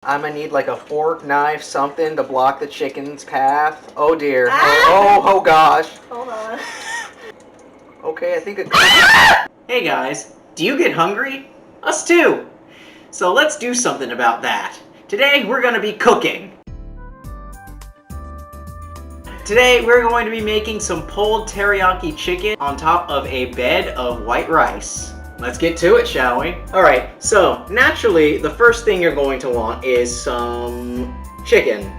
I'm gonna need like a fork, knife, something to block the chicken's path. Oh dear. Oh gosh. Hold on. Okay, I think it... Hey guys, do you get hungry? Us too. So let's do something about that. Today we're gonna be cooking. Today we're going to be making some pulled teriyaki chicken on top of a bed of white rice. Let's get to it, shall we? Alright, so naturally the first thing you're going to want is some chicken.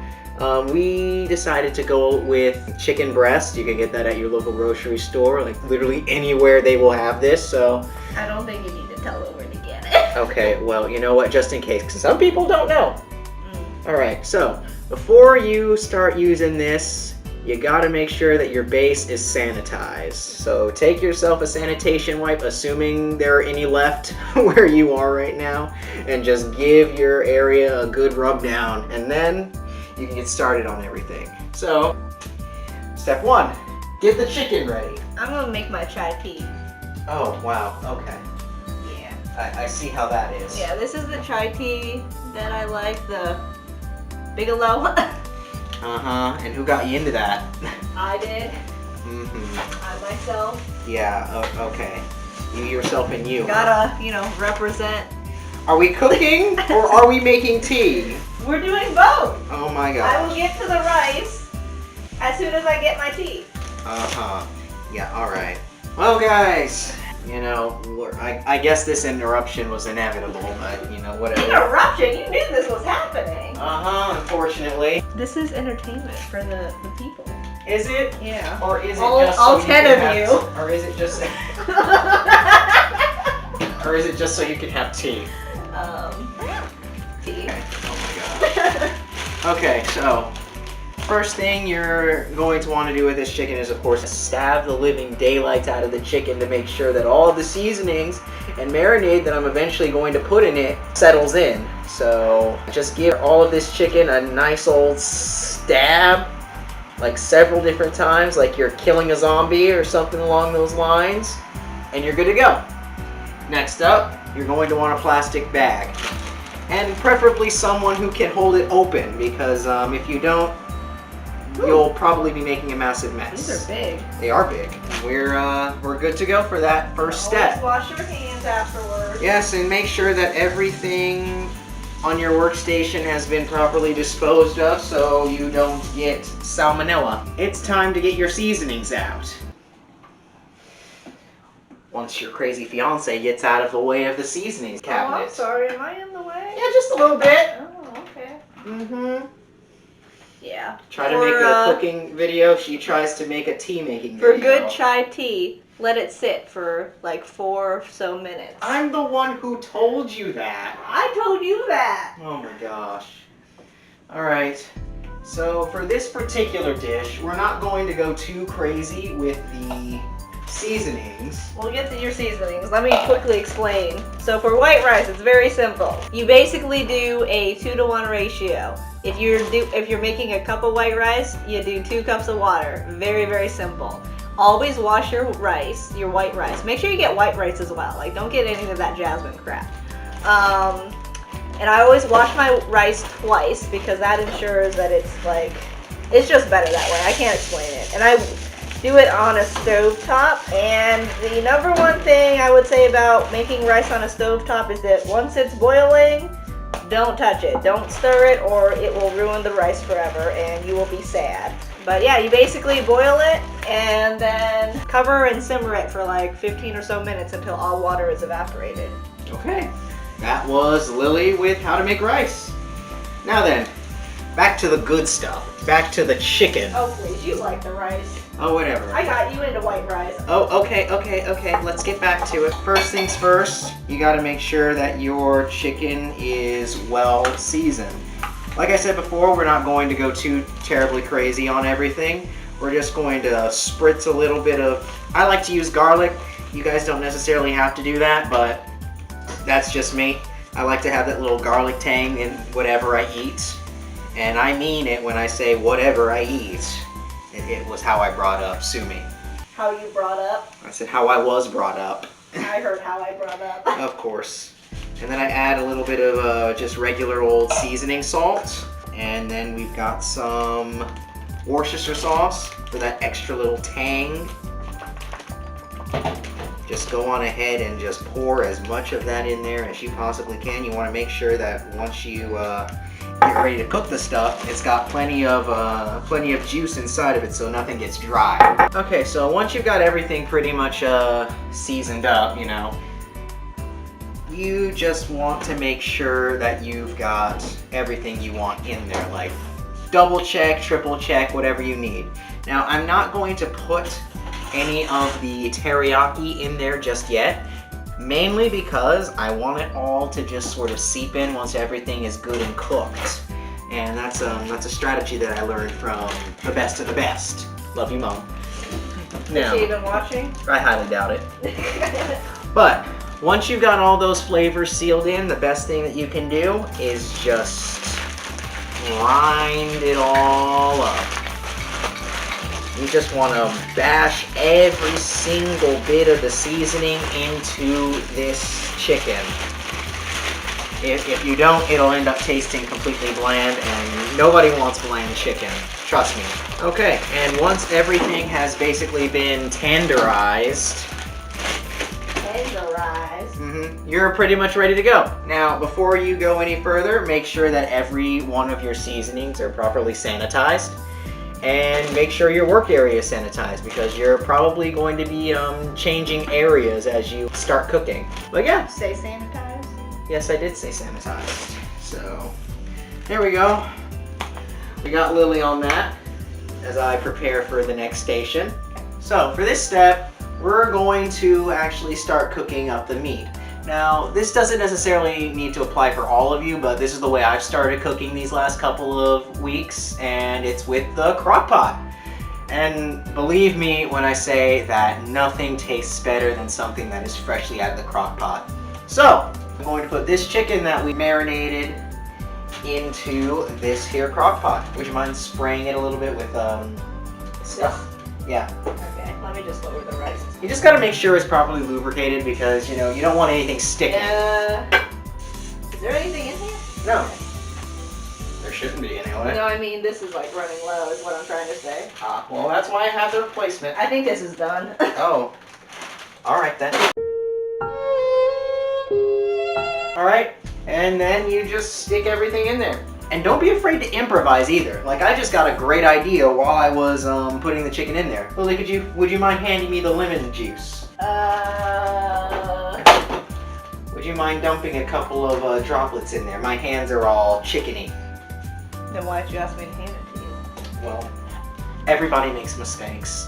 We decided to go with chicken breast. You can get that at your local grocery store, like literally anywhere they will have this, so... I don't think you need to tell them where to get it. Okay, well, you know what, just in case, because some people don't know. Alright, so before you start using this, you gotta make sure that your base is sanitized. So take yourself a sanitation wipe, assuming there are any left where you are right now, and just give your area a good rub down, and then you can get started on everything. So, step one, get the chicken ready. I'm gonna make my chai tea. Oh, wow, okay. Yeah. I see how that is. Yeah, this is the chai tea that I like, the Bigelow. Uh-huh, and who got you into that? I did. Mm-hmm. I myself. Yeah, okay. You yourself and you. Gotta, you know, represent. Are we cooking or are we making tea? We're doing both. Oh my god. I will get to the rice as soon as I get my tea. Uh-huh. Yeah, alright. Well guys, you know, I guess this interruption was inevitable, but you know, whatever. Interruption? You knew this was happening. Uh-huh, unfortunately. This is entertainment for the people. Is it? Yeah. Or is it all, just all so 10 you of can you. have or is it just or is it just so you can have tea? Tea. Okay. Oh my gosh. Okay, so first thing you're going to want to do with this chicken is, of course, stab the living daylights out of the chicken to make sure that all of the seasonings and marinade that I'm eventually going to put in it settles in. So just give all of this chicken a nice old stab, like several different times, like you're killing a zombie or something along those lines, and you're good to go. Next up, you're going to want a plastic bag, and preferably someone who can hold it open, because if you don't, you'll probably be making a massive mess. These are big. They are big. We're good to go for that first step. Always wash your hands afterwards. Yes, and make sure that everything on your workstation has been properly disposed of so you don't get salmonella. It's time to get your seasonings out. Once your crazy fiance gets out of the way of the seasonings cabinet. Oh, I'm sorry. Am I in the way? Yeah, just a little bit. Oh, okay. Mm-hmm. Yeah. Try to make a cooking video. She tries to make a tea making video. For good chai tea, let it sit for like 4 or so minutes. I'm the one who told you that. I told you that. Oh my gosh. Alright. So for this particular dish, we're not going to go too crazy with the seasonings. We'll get to your seasonings. Let me quickly explain. So for white rice, it's very simple. You basically do a 2-to-1 ratio. If you're making a cup of white rice, you do 2 cups of water. Very, very simple. Always wash your rice, your white rice. Make sure you get white rice as well. Like, don't get any of that jasmine crap. And I always wash my rice twice because that ensures that it's just better that way. I can't explain it. And I do it on a stovetop. And the number one thing I would say about making rice on a stovetop is that once it's boiling, don't touch it. Don't stir it or it will ruin the rice forever and you will be sad. But yeah, you basically boil it and then cover and simmer it for like 15 or so minutes until all water is evaporated. Okay. That was Lily with how to make rice. Now then, back to the good stuff. Back to the chicken. Oh please, you like the rice. Oh, whatever. I got you into white rice. Oh, okay. Let's get back to it. First things first, you gotta make sure that your chicken is well seasoned. Like I said before, we're not going to go too terribly crazy on everything. We're just going to spritz a little bit of... I like to use garlic. You guys don't necessarily have to do that, but that's just me. I like to have that little garlic tang in whatever I eat. And I mean it when I say whatever I eat. It was how I brought up, sue me. How you brought up? I said how I was brought up. I heard how I brought up. Of course. And then I add a little bit of just regular old seasoning salt. And then we've got some Worcestershire sauce for that extra little tang. Just go on ahead and just pour as much of that in there as you possibly can. You want to make sure that once you get ready to cook the stuff, it's got plenty of juice inside of it so nothing gets dry. Okay, so once you've got everything pretty much seasoned up, you know, you just want to make sure that you've got everything you want in there, like double check, triple check, whatever you need. Now, I'm not going to put any of the teriyaki in there just yet, mainly because I want it all to just sort of seep in once everything is good and cooked. And that's a strategy that I learned from the best of the best. Love you, Mom. Is she even watching? I highly doubt it. But once you've got all those flavors sealed in, the best thing that you can do is just grind it all up. You just want to bash every single bit of the seasoning into this chicken. If you don't, it'll end up tasting completely bland, and nobody wants bland chicken. Trust me. Okay, and once everything has basically been tenderized, you're pretty much ready to go. Now, before you go any further, make sure that every one of your seasonings are properly sanitized. And make sure your work area is sanitized because you're probably going to be changing areas as you start cooking. But yeah. Say sanitized? Yes, I did say sanitized. So, there we go. We got Lily on that as I prepare for the next station. So, for this step, we're going to actually start cooking up the meat. Now, this doesn't necessarily need to apply for all of you, but this is the way I've started cooking these last couple of weeks, and it's with the crock pot. And believe me when I say that nothing tastes better than something that is freshly out of the crock pot. So, I'm going to put this chicken that we marinated into this here crock pot. Would you mind spraying it a little bit with stuff? Yeah. Okay, let me just lower the rice. You just gotta make sure it's properly lubricated because, you know, you don't want anything sticking. Is there anything in here? No. There shouldn't be anyway. No, I mean, this is like running low is what I'm trying to say. Ah, well, that's why I have the replacement. I think this is done. Oh. Alright then. Alright, and then you just stick everything in there. And don't be afraid to improvise either. Like, I just got a great idea while I was putting the chicken in there. Lily, would you mind handing me the lemon juice? Would you mind dumping a couple of droplets in there? My hands are all chickeny. Then why did you ask me to hand it to you? Well, everybody makes mistakes.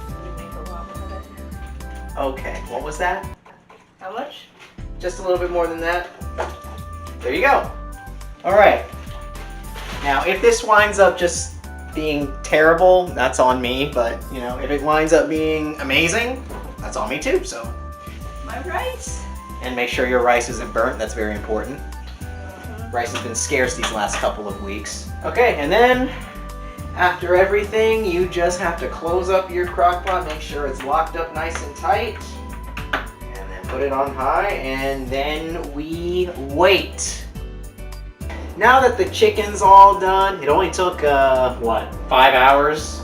You make a lot of it. Okay, what was that? How much? Just a little bit more than that. There you go. All right. Now, if this winds up just being terrible, that's on me. But, you know, if it winds up being amazing, that's on me too, so. My rice. And make sure your rice isn't burnt. That's very important. Rice has been scarce these last couple of weeks. Okay, and then after everything, you just have to close up your crock pot, make sure it's locked up nice and tight. And then put it on high, and then we wait. Now that the chicken's all done, it only took, what, 5 hours?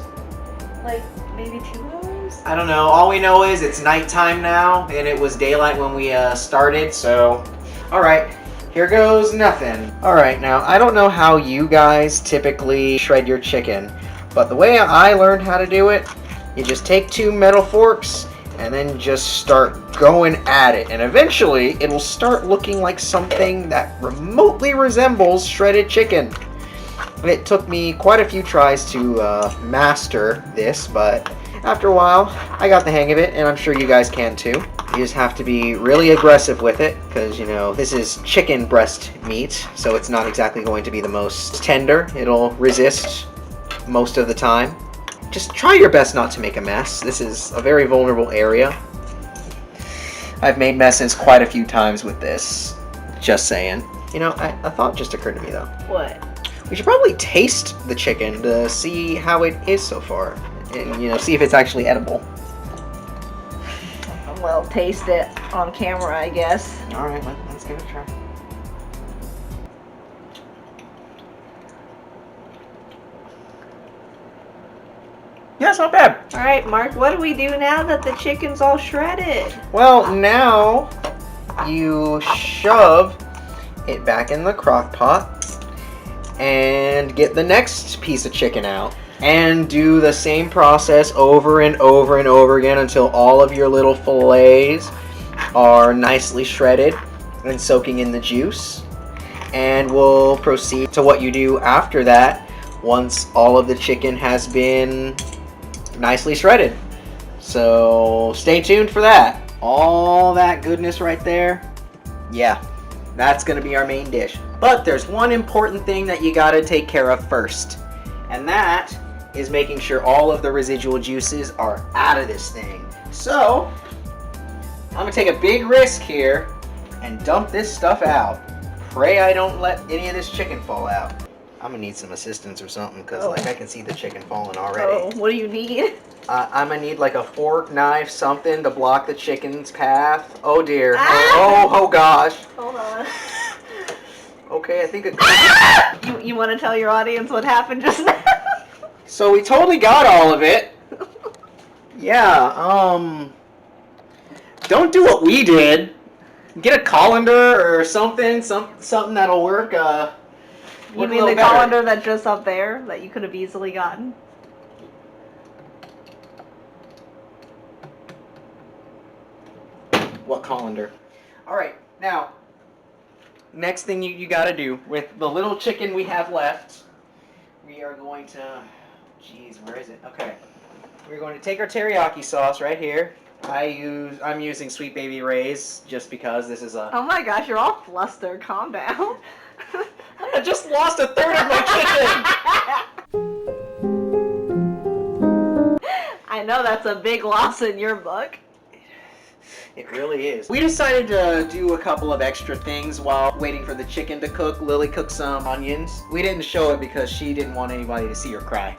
Like, maybe 2 hours? I don't know. All we know is it's nighttime now, and it was daylight when we started, so. Alright, here goes nothing. Alright, now, I don't know how you guys typically shred your chicken, but the way I learned how to do it, you just take 2 metal forks, and then just start going at it. And eventually, it'll start looking like something that remotely resembles shredded chicken. It took me quite a few tries to master this, but after a while, I got the hang of it, and I'm sure you guys can too. You just have to be really aggressive with it, because, you know, this is chicken breast meat, so it's not exactly going to be the most tender. It'll resist most of the time. Just try your best not to make a mess. This is a very vulnerable area. I've made messes quite a few times with this. Just saying. You know, a thought just occurred to me though. What? We should probably taste the chicken to see how it is so far. And, you know, see if it's actually edible. Well, taste it on camera, I guess. Alright, let's give it a try. Yeah, it's not bad. All right, Mark, what do we do now that the chicken's all shredded? Well, now you shove it back in the crock pot and get the next piece of chicken out. And do the same process over and over and over again until all of your little fillets are nicely shredded and soaking in the juice. And we'll proceed to what you do after that once all of the chicken has been nicely shredded. So stay tuned for that. All that goodness right there, yeah, that's gonna be our main dish. But there's one important thing that you gotta take care of first, and that is making sure all of the residual juices are out of this thing. So I'm gonna take a big risk here and dump this stuff out. Pray I don't let any of this chicken fall out. I'm gonna need some assistance or something, because like I can see the chicken falling already. Oh, what do you need? I'm gonna need like a fork, knife, something to block the chicken's path. Oh dear. Oh gosh. Hold on. Okay, I think You want to tell your audience what happened just now? So we totally got all of it. Yeah, don't do what we did. Get a colander or something that'll work. You mean the colander that's just up there that you could have easily gotten? What colander? All right, now, next thing you gotta do with the little chicken we have left, we are going to, geez, where is it? Okay, we're going to take our teriyaki sauce right here. I'm using Sweet Baby Ray's just because this is a. Oh my gosh, you're all flustered. Calm down. I just lost a third of my chicken. I know that's a big loss in your book. It really is. We decided to do a couple of extra things while waiting for the chicken to cook. Lily cooked some onions. We didn't show it because she didn't want anybody to see her cry.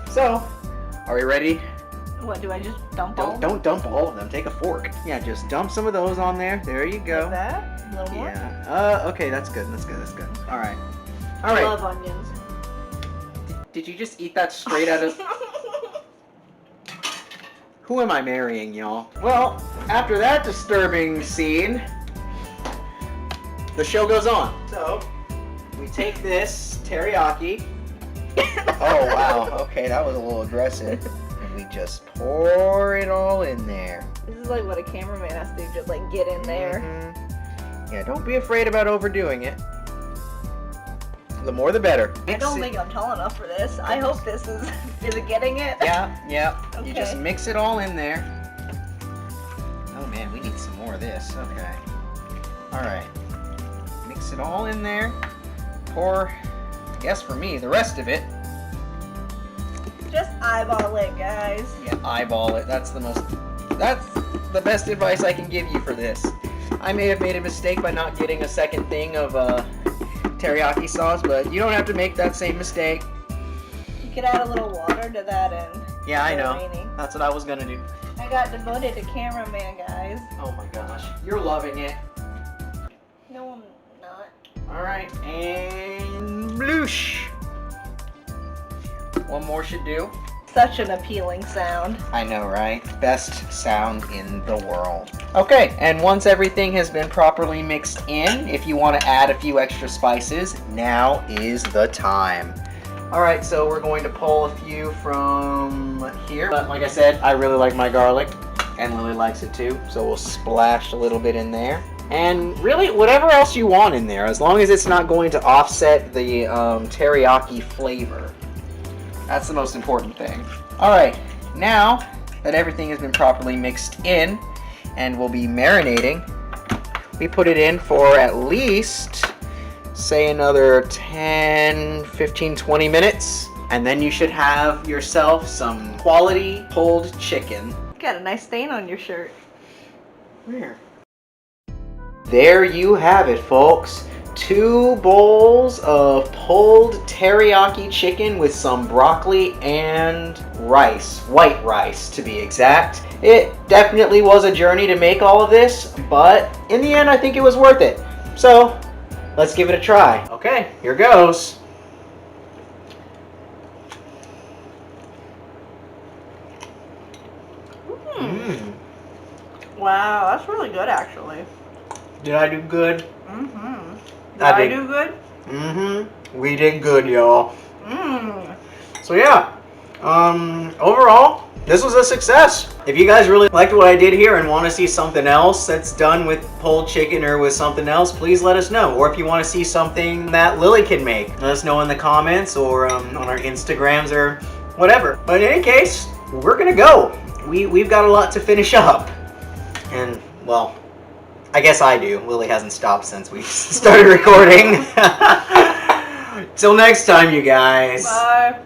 So, are we ready? What, do I just dump all? Don't dump all of them. Take a fork. Yeah, just dump some of those on there. There you go. Like that? A little more? Yeah. Okay, that's good. That's good. All right. All I right. love onions. Did you just eat that straight out of... Who am I marrying, y'all? Well, after that disturbing scene, the show goes on. So, we take this teriyaki. Oh, wow. Okay, that was a little aggressive. And we just pour it all in there. This is like what a cameraman has to do, just like get in there. Mm-hmm. Yeah, don't be afraid about overdoing it. The more the better. I don't think I'm tall enough for this. I hope this is it getting it? Yeah. Okay. You just mix it all in there. Oh man, we need some more of this. Okay. Alright. Mix it all in there. Pour, I guess for me, the rest of it. Just eyeball it, guys. Yeah, eyeball it. That's the best advice I can give you for this. I may have made a mistake by not getting a second thing of teriyaki sauce, but you don't have to make that same mistake. You could add a little water to that and... Yeah, I know. Remaining. That's what I was gonna do. I got devoted to cameraman, guys. Oh my gosh. You're loving it. No, I'm not. Alright, and bloosh. One more should do. Such an appealing sound. I know, right? Best sound in the world. Okay, and once everything has been properly mixed in, if you want to add a few extra spices, now is the time. Alright, so we're going to pull a few from here. But like I said, I really like my garlic, and Lily likes it too, so we'll splash a little bit in there. And really, whatever else you want in there, as long as it's not going to offset the teriyaki flavor. That's the most important thing. Alright, now that everything has been properly mixed in and we'll be marinating, we put it in for at least, say, another 10, 15, 20 minutes. And then you should have yourself some quality pulled chicken. You got a nice stain on your shirt. Where? There you have it, folks. 2 bowls of pulled teriyaki chicken with some broccoli and rice, white rice to be exact. It definitely was a journey to make all of this, but in the end I think it was worth it. So let's give it a try. Okay, here goes. Wow, that's really good actually. Did I do good? Mm-hmm. Did I I did. do good? Mm-hmm. We did good, y'all. Mmm. So yeah, overall, this was a success. If you guys really liked what I did here and want to see something else that's done with pulled chicken or with something else, please let us know. Or if you want to see something that Lily can make, let us know in the comments or on our Instagrams or whatever. But in any case, we're gonna go. We've got a lot to finish up. And, well, I guess I do. Lily hasn't stopped since we started recording. Till next time, you guys. Bye.